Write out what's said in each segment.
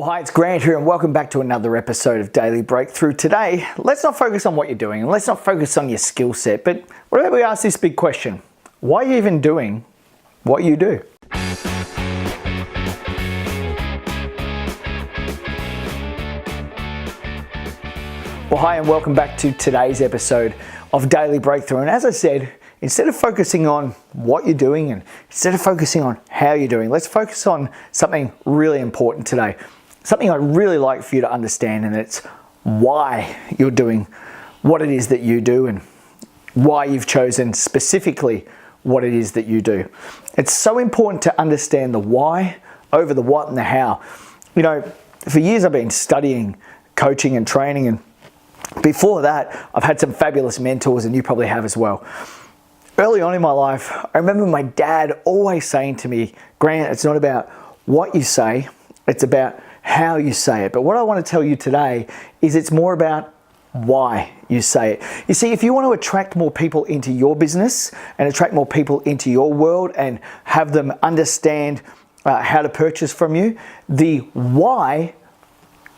Well, hi, it's Grant here and welcome back to another episode of Daily Breakthrough. Today, let's not focus on what you're doing and let's not focus on your skill set, but what about we ask this big question? Why are you even doing what you do? Well, hi and welcome back to today's episode of Daily Breakthrough. And as I said, instead of focusing on what you're doing and instead of focusing on how you're doing, let's focus on something really important today. Something I'd really like for you to understand, and it's why you're doing what it is that you do and why you've chosen specifically what it is that you do. It's so important to understand the why over the what and the how. You know, for years I've been studying coaching and training, and before that I've had some fabulous mentors, and you probably have as well. Early on in my life, I remember my dad always saying to me, Grant, it's not about what you say, it's about how you say it. But what I want to tell you today is it's more about why you say it. You see, if you want to attract more people into your business and attract more people into your world and have them understand how to purchase from you, the why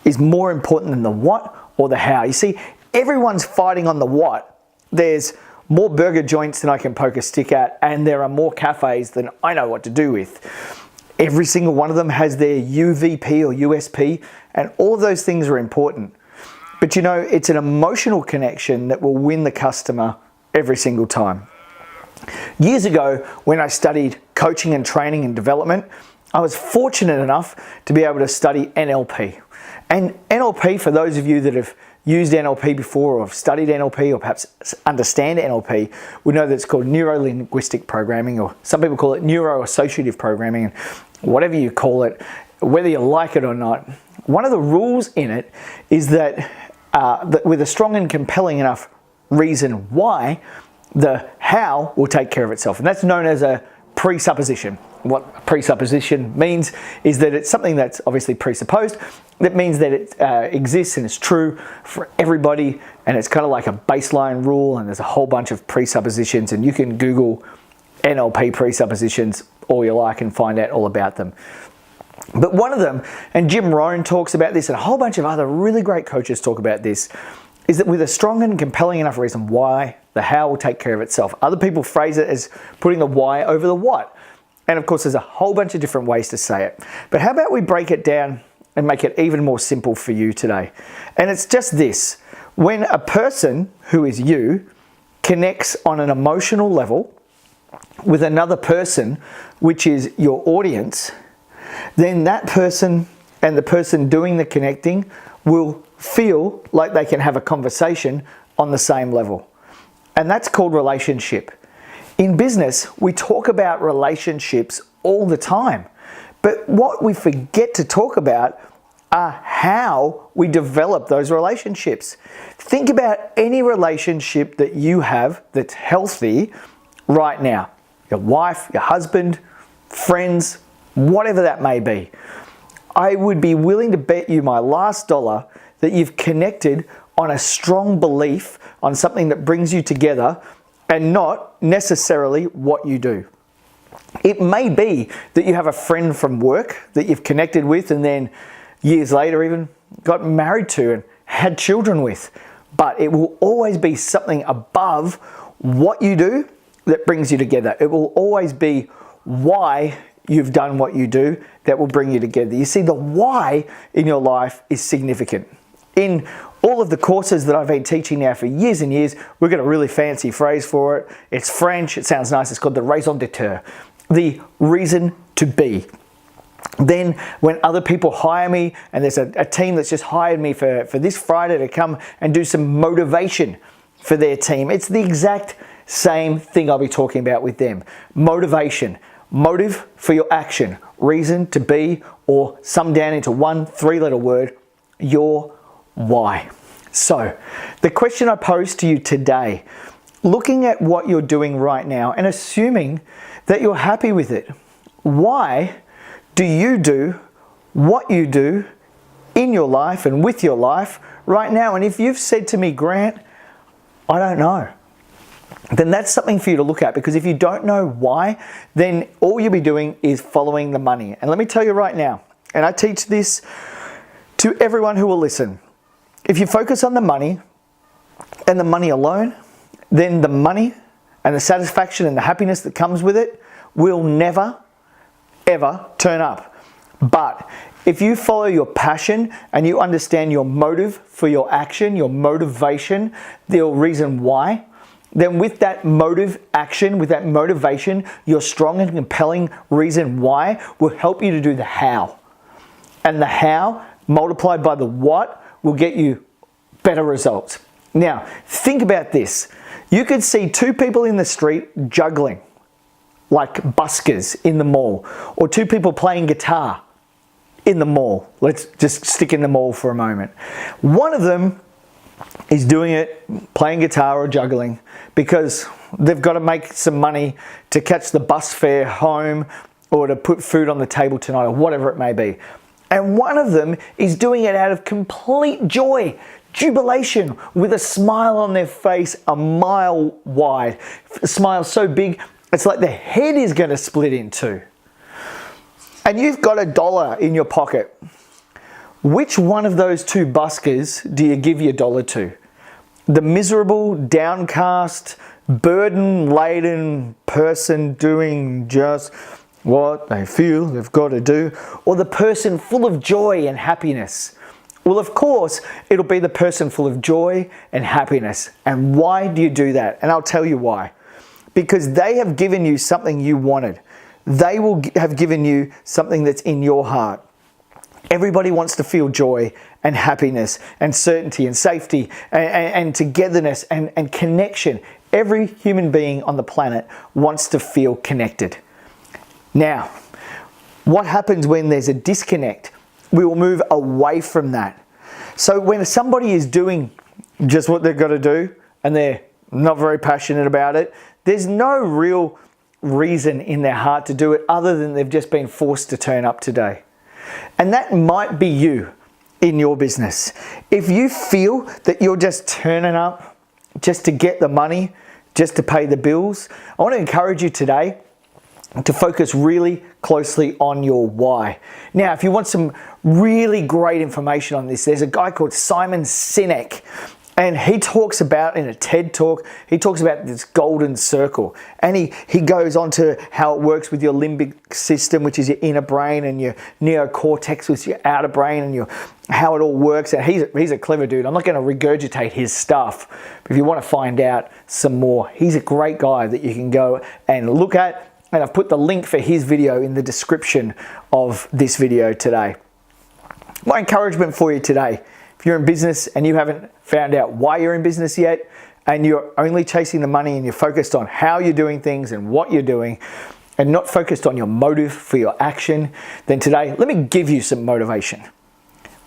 is more important than the what or the how. You see, everyone's fighting on the what. There's more burger joints than I can poke a stick at, and there are more cafes than I know what to do with. Every single one of them has their UVP or USP, and all of those things are important. But you know, it's an emotional connection that will win the customer every single time. Years ago, when I studied coaching and training and development, I was fortunate enough to be able to study NLP. And NLP, for those of you that have used NLP before or have studied NLP or perhaps understand NLP, would know that it's called neuro-linguistic programming, or some people call it neuro-associative programming, and whatever you call it, whether you like it or not. One of the rules in it is that, with a strong and compelling enough reason why, the how will take care of itself. And that's known as a presupposition. What a presupposition means is that it's something that's obviously presupposed. That means that it exists and it's true for everybody, and it's kind of like a baseline rule, and there's a whole bunch of presuppositions, and you can Google NLP presuppositions all you like and find out all about them. But one of them, and Jim Rohn talks about this, and a whole bunch of other really great coaches talk about this, is that with a strong and compelling enough reason why, the how will take care of itself. Other people phrase it as putting the why over the what. And of course, there's a whole bunch of different ways to say it. But how about we break it down and make it even more simple for you today? And it's just this. When a person who is you connects on an emotional level with another person, which is your audience, then that person and the person doing the connecting will feel like they can have a conversation on the same level. And that's called relationship. In business, we talk about relationships all the time, but what we forget to talk about are how we develop those relationships. Think about any relationship that you have that's healthy right now. Your wife, your husband, friends, whatever that may be. I would be willing to bet you my last dollar that you've connected on a strong belief on something that brings you together, and not necessarily what you do. It may be that you have a friend from work that you've connected with and then years later even got married to and had children with, but it will always be something above what you do that brings you together. It will always be why you've done what you do that will bring you together. You see, the why in your life is significant. In all of the courses that I've been teaching now for years and years, we've got a really fancy phrase for it. It's French, it sounds nice, it's called the raison d'être, the reason to be. Then when other people hire me, and there's a team that's just hired me for this Friday to come and do some motivation for their team, it's the exact same thing I'll be talking about with them. Motivation, motive for your action, reason to be, or summed down into one 3-letter word, your why. So, the question I pose to you today, looking at what you're doing right now and assuming that you're happy with it, why do you do what you do in your life and with your life right now? And if you've said to me, Grant, I don't know, then that's something for you to look at, because if you don't know why, then all you'll be doing is following the money. And let me tell you right now, and I teach this To everyone who will listen, if you focus on the money and the money alone, then the money and the satisfaction and the happiness that comes with it will never, ever turn up. But if you follow your passion and you understand your motive for your action, your motivation, the reason why, then with that motive action, with that motivation, your strong and compelling reason why will help you to do the how. And the how multiplied by the what will get you better results. Now, think about this. You could see two people in the street juggling, like buskers in the mall, or two people playing guitar in the mall. Let's just stick in the mall for a moment. One of them is doing it, playing guitar or juggling, because they've got to make some money to catch the bus fare home or to put food on the table tonight or whatever it may be. And one of them is doing it out of complete joy, jubilation, with a smile on their face a mile wide. A smile so big, it's like the head is going to split in two. And you've got $1 in your pocket. Which one of those two buskers do you give your dollar to? The miserable, downcast, burden-laden person doing just what they feel they've got to do, or the person full of joy and happiness? Well, of course, it'll be the person full of joy and happiness. And why do you do that? And I'll tell you why. Because they have given you something you wanted. They will have given you something that's in your heart. Everybody wants to feel joy and happiness and certainty and safety and togetherness and connection. Every human being on the planet wants to feel connected. Now, what happens when there's a disconnect? We will move away from that. So when somebody is doing just what they've got to do and they're not very passionate about it, there's no real reason in their heart to do it other than they've just been forced to turn up today. And that might be you in your business. If you feel that you're just turning up just to get the money, just to pay the bills, I want to encourage you today to focus really closely on your why. Now, if you want some really great information on this, there's a guy called Simon Sinek, and he talks about, in a TED talk, he talks about this golden circle. And he goes on to how it works with your limbic system, which is your inner brain, and your neocortex, which is your outer brain, and how it all works. And he's a clever dude. I'm not going to regurgitate his stuff. But if you want to find out some more, he's a great guy that you can go and look at. And I've put the link for his video in the description of this video today. My encouragement for you today, if you're in business and you haven't found out why you're in business yet, and you're only chasing the money and you're focused on how you're doing things and what you're doing, and not focused on your motive for your action, then today, let me give you some motivation.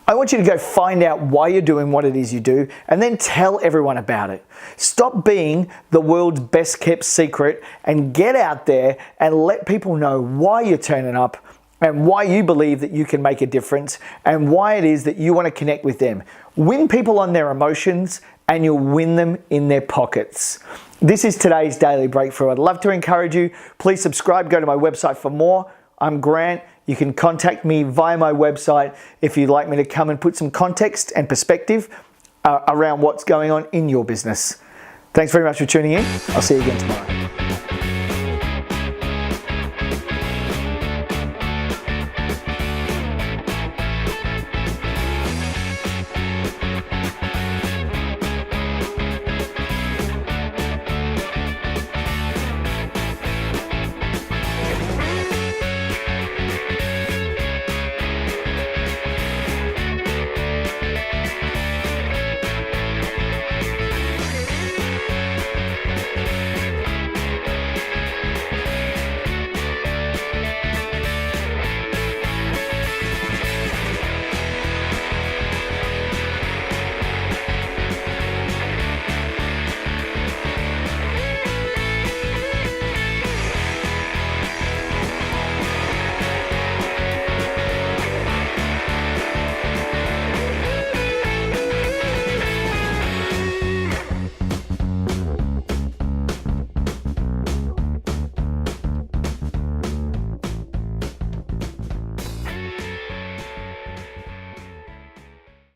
I want you to go find out why you're doing what it is you do, and then tell everyone about it. Stop being the world's best kept secret and get out there and let people know why you're turning up and why you believe that you can make a difference and why it is that you want to connect with them. Win people on their emotions and you'll win them in their pockets. This is today's Daily Breakthrough. I'd love to encourage you. Please subscribe, go to my website for more. I'm Grant. You can contact me via my website if you'd like me to come and put some context and perspective around what's going on in your business. Thanks very much for tuning in. I'll see you again tomorrow.